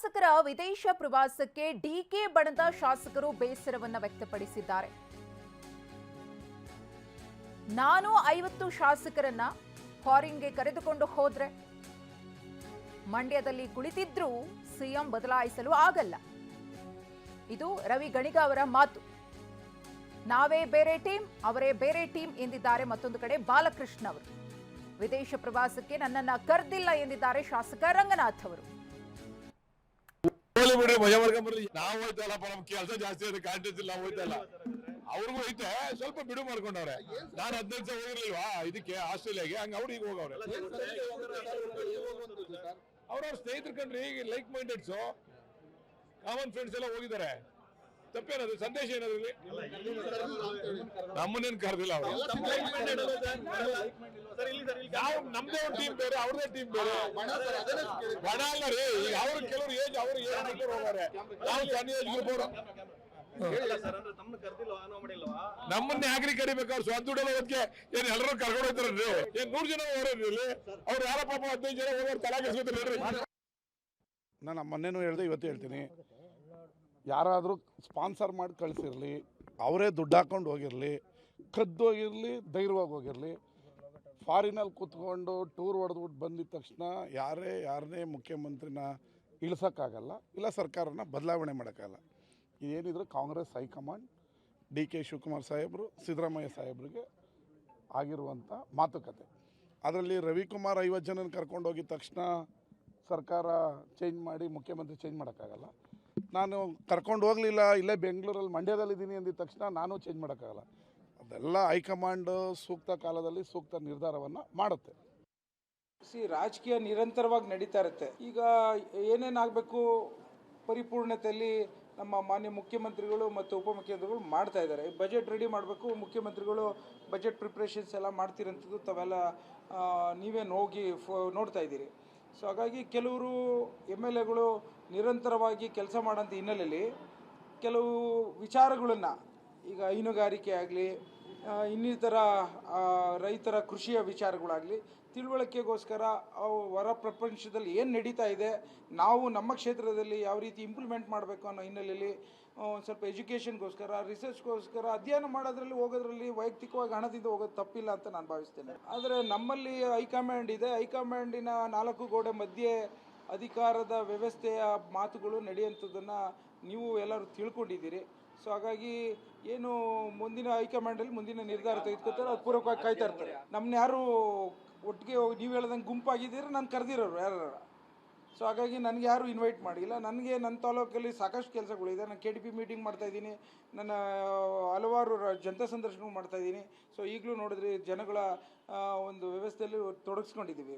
ಶಾಸಕರ ವಿದೇಶ ಪ್ರವಾಸಕ್ಕೆ ಡಿಕೆ ಬಣದ ಶಾಸಕರು ಬೇಸರವನ್ನ ವ್ಯಕ್ತಪಡಿಸಿದ್ದಾರೆ. ನಾನು 50 ಶಾಸಕರನ್ನ ಫಾರಿನ್ಗೆ ಕರೆದುಕೊಂಡು ಹೋದ್ರೆ ಮಂಡ್ಯದಲ್ಲಿ ಕುಳಿತಿದ್ರೂ ಸಿಎಂ ಬದಲಾಯಿಸಲು ಆಗಲ್ಲ. ಇದು ರವಿ ಗಣಿಗ ಅವರ ಮಾತು. ನಾವೇ ಬೇರೆ ಟೀಮ್, ಅವರೇ ಬೇರೆ ಟೀಮ್ ಎಂದಿದ್ದಾರೆ. ಮತ್ತೊಂದು ಕಡೆ ಬಾಲಕೃಷ್ಣ ಅವರು ವಿದೇಶ ಪ್ರವಾಸಕ್ಕೆ ನನ್ನನ್ನ ಕರೆದಿಲ್ಲ ಎಂದಿದ್ದಾರೆ ಶಾಸಕ ರಂಗನಾಥ್ ಅವರು. ಮಜಾ ಮಾಡ್ಕೊಂಡ್ಬರ್ಲಿ. ನಾವು ಹೋಯ್ತಲ್ಲಪ್ಪ, ನಮ್ ಕೆಲಸ ಜಾಸ್ತಿ ಇದೆ, ಕಾಂಟ್ಯಾಕ್ಟ್ ಇಲ್ಲ, ಹೋಯ್ತಲ್ಲ. ಅವ್ರಿಗೂ ಐತೆ, ಸ್ವಲ್ಪ ಬಿಡು ಮಾಡ್ಕೊಂಡವ್ರೆ. ನಾನು 15 ಸಾವಿರ ಹೋಗಿರ್ಲಿಲ್ವಾ ಇದಕ್ಕೆ ಆಸ್ಟ್ರೇಲಿಯಾಗೆ, ಹಂಗ ಅವ್ರು ಈಗ ಹೋಗವ್ರೆ. ಅವ್ರವ್ರ ಸ್ನೇಹಿತರ ಕಂಡ್ರಿ, ಲೈಕ್ ಮೈಂಡೆಡ್ಸ್, ಕಾಮನ್ ಫ್ರೆಂಡ್ಸ್ ಎಲ್ಲ ಹೋಗಿದ್ದಾರೆ. ತಪ್ಪೇನದು? ಸಂದೇಶ ಏನದ್ರಲ್ಲಿ? ನಮ್ಮನ್ನೇನು ಕರೆದಿಲ್ಲ ಅವರು. ನಾವು ನಮ್ದೇ ಒಂದು ಟೀಮ್ ಬೇರೆ, ಅವ್ರದೇ ಟೀಮ್ ಬೇರೆ. ಬಣ ಅಲ್ಲ ರೀ, ಈಗ ಅವ್ರು ಕೆಲವರು ಏಜ್ ಅವ್ರು ಏನ್ ಹೋಗಾರೆ. ನಾವು ಸಣ್ಣ ಏಜ್ ಗ್ರೂಪ್ ಅವರು. ನಮ್ಮನ್ನ ಯಾಕ್ರಿ ಕರಿಬೇಕು? ಅವ್ರು ಸ್ವಂತ ದುಡ್ಡಲ್ಲ ಅದಕ್ಕೆ ಏನ್ ಎಲ್ಲರೂ ಕರ್ಕೊಂಡು ಹೋಗ್ತಾರಲ್ರಿ? ಏನ್ 100 ಜನ ಹೋಗ್ರಿ ಇಲ್ಲಿ? ಅವ್ರು ಯಾರ ಪಾಪ 15 ಜನ ಹೋಗೋರು ತಲಾಗಿಸ್ಕೊತಾರೆ. ನಾನು ಮೊನ್ನೆನೂ ಹೇಳ್ದೆ, ಇವತ್ತು ಹೇಳ್ತೀನಿ. ಯಾರಾದರೂ ಸ್ಪಾನ್ಸರ್ ಮಾಡಿ ಕಳಿಸಿರಲಿ, ಅವರೇ ದುಡ್ಡು ಹಾಕ್ಕೊಂಡು ಹೋಗಿರಲಿ, ಕದ್ದೋಗಿರಲಿ, ಧೈರ್ಯವಾಗಿ ಹೋಗಿರಲಿ, ಫಾರಿನಲ್ಲಿ ಕೂತ್ಕೊಂಡು ಟೂರ್ ಹೊಡೆದ್ಬಿಟ್ಟು ಬಂದಿದ ತಕ್ಷಣ ಯಾರನ್ನೇ ಮುಖ್ಯಮಂತ್ರಿನ ಇಳಿಸೋಕ್ಕಾಗಲ್ಲ, ಇಲ್ಲ ಸರ್ಕಾರನ ಬದಲಾವಣೆ ಮಾಡೋಕ್ಕಾಗಲ್ಲ. ಇದೇನಿದ್ರು Congress high command, D K Shivakumar ಸಾಹೇಬರು, ಸಿದ್ದರಾಮಯ್ಯ ಸಾಹೇಬ್ರಿಗೆ ಆಗಿರುವಂಥ ಮಾತುಕತೆ. ಅದರಲ್ಲಿ ರವಿಕುಮಾರ್ 50 ಜನನ ಕರ್ಕೊಂಡು ಹೋಗಿದ ತಕ್ಷಣ ಸರ್ಕಾರ ಚೇಂಜ್ ಮಾಡಿ ಮುಖ್ಯಮಂತ್ರಿ ಚೇಂಜ್ ಮಾಡೋಕ್ಕಾಗಲ್ಲ. ನಾನು ಕರ್ಕೊಂಡು ಹೋಗಲಿಲ್ಲ, ಇಲ್ಲೇ ಬೆಂಗಳೂರಲ್ಲಿ ಮಂಡ್ಯದಲ್ಲಿದ್ದೀನಿ ಅಂದಿದ ತಕ್ಷಣ ನಾನು ಚೇಂಜ್ ಮಾಡೋಕ್ಕಾಗಲ್ಲ. ಅದೆಲ್ಲ ಹೈಕಮಾಂಡ್ ಸೂಕ್ತ ಕಾಲದಲ್ಲಿ ಸೂಕ್ತ ನಿರ್ಧಾರವನ್ನು ಮಾಡುತ್ತೆ. ರಾಜಕೀಯ ನಿರಂತರವಾಗಿ ನಡೀತಾ ಇರುತ್ತೆ. ಈಗ ಏನೇನಾಗಬೇಕು ಪರಿಪೂರ್ಣತೆಯಲ್ಲಿ ನಮ್ಮ ಮಾನ್ಯ ಮುಖ್ಯಮಂತ್ರಿಗಳು ಮತ್ತು ಉಪಮುಖ್ಯಮಂತ್ರಿಗಳು ಮಾಡ್ತಾ ಇದ್ದಾರೆ. ಬಜೆಟ್ ರೆಡಿ ಮಾಡಬೇಕು, ಮುಖ್ಯಮಂತ್ರಿಗಳು ಬಜೆಟ್ ಪ್ರಿಪ್ರೇಷನ್ಸ್ ಎಲ್ಲ ಮಾಡ್ತಿರೋಂಥದ್ದು ತಾವೆಲ್ಲ ನೀವೇನು ಹೋಗಿ ನೋಡ್ತಾ ಇದ್ದೀರಿ. ಸೊ ಹಾಗಾಗಿ ಕೆಲವರು MLAಗಳು ನಿರಂತರವಾಗಿ ಕೆಲಸ ಮಾಡೋಂಥ ಹಿನ್ನೆಲೆಯಲ್ಲಿ ಕೆಲವು ವಿಚಾರಗಳನ್ನು, ಈಗ ಹೈನುಗಾರಿಕೆ ಆಗಲಿ, ಇನ್ನಿತರ ರೈತರ ಕೃಷಿಯ ವಿಚಾರಗಳಾಗಲಿ, ತಿಳುವಳಿಕೆಗೋಸ್ಕರ ಹೊರ ಪ್ರಪಂಚದಲ್ಲಿ ಏನು ನಡೀತಾ ಇದೆ, ನಾವು ನಮ್ಮ ಕ್ಷೇತ್ರದಲ್ಲಿ ಯಾವ ರೀತಿ ಇಂಪ್ಲಿಮೆಂಟ್ ಮಾಡಬೇಕು ಅನ್ನೋ ಹಿನ್ನೆಲೆಯಲ್ಲಿ ಒಂದು ಸ್ವಲ್ಪ ಎಜುಕೇಷನ್ಗೋಸ್ಕರ, ರಿಸರ್ಚ್ಗೋಸ್ಕರ ಅಧ್ಯಯನ ಮಾಡೋದ್ರಲ್ಲಿ ಹೋಗೋದ್ರಲ್ಲಿ ವೈಯಕ್ತಿಕವಾಗಿ ಹಣದಿಂದ ಹೋಗೋದು ತಪ್ಪಿಲ್ಲ ಅಂತ ನಾನು ಭಾವಿಸ್ತೇನೆ. ಆದರೆ ನಮ್ಮಲ್ಲಿ ಹೈಕಮಾಂಡ್ ಇದೆ. ಹೈಕಮಾಂಡಿನ 4 ಗೋಡೆ ಮಧ್ಯೆ ಅಧಿಕಾರದ ವ್ಯವಸ್ಥೆಯ ಮಾತುಗಳು ನಡೆಯುವಂಥದ್ದನ್ನು ನೀವು ಎಲ್ಲರೂ ತಿಳ್ಕೊಂಡಿದ್ದೀರಿ. ಸೊ ಹಾಗಾಗಿ ಏನು ಮುಂದಿನ ಹೈಕಮಾಂಡಲ್ಲಿ ಮುಂದಿನ ನಿರ್ಧಾರ ತೆಗೆದುಕೊತಾರೆ, ಅದು ಪೂರ್ವಕವಾಗಿ ಕಾಯ್ತಾ ಇರ್ತಾರೆ. ನಮ್ಮನ್ನ ಯಾರು ಒಟ್ಟಿಗೆ ನೀವು ಹೇಳ್ದಂಗೆ ಗುಂಪಾಗಿದ್ದೀರಿ, ನಾನು ಕರೆದಿರೋರು ಯಾರು. ಸೊ ಹಾಗಾಗಿ ನನಗೆ ಯಾರು ಇನ್ವೈಟ್ ಮಾಡಿಲ್ಲ. ನನಗೆ ನನ್ನ ತಾಲೂಕಲ್ಲಿ ಸಾಕಷ್ಟು ಕೆಲಸಗಳಿದೆ. ನಾನು KDP ಮೀಟಿಂಗ್ ಮಾಡ್ತಾಯಿದ್ದೀನಿ, ನನ್ನ ಹಲವಾರು ಜನತಾ ಸಂದರ್ಶನ ಮಾಡ್ತಾಯಿದ್ದೀನಿ. ಸೊ ಈಗಲೂ ನೋಡಿದ್ರಿ, ಜನಗಳ ಒಂದು ವ್ಯವಸ್ಥೆಯಲ್ಲಿ ತೊಡಗಿಸ್ಕೊಂಡಿದ್ದೀವಿ.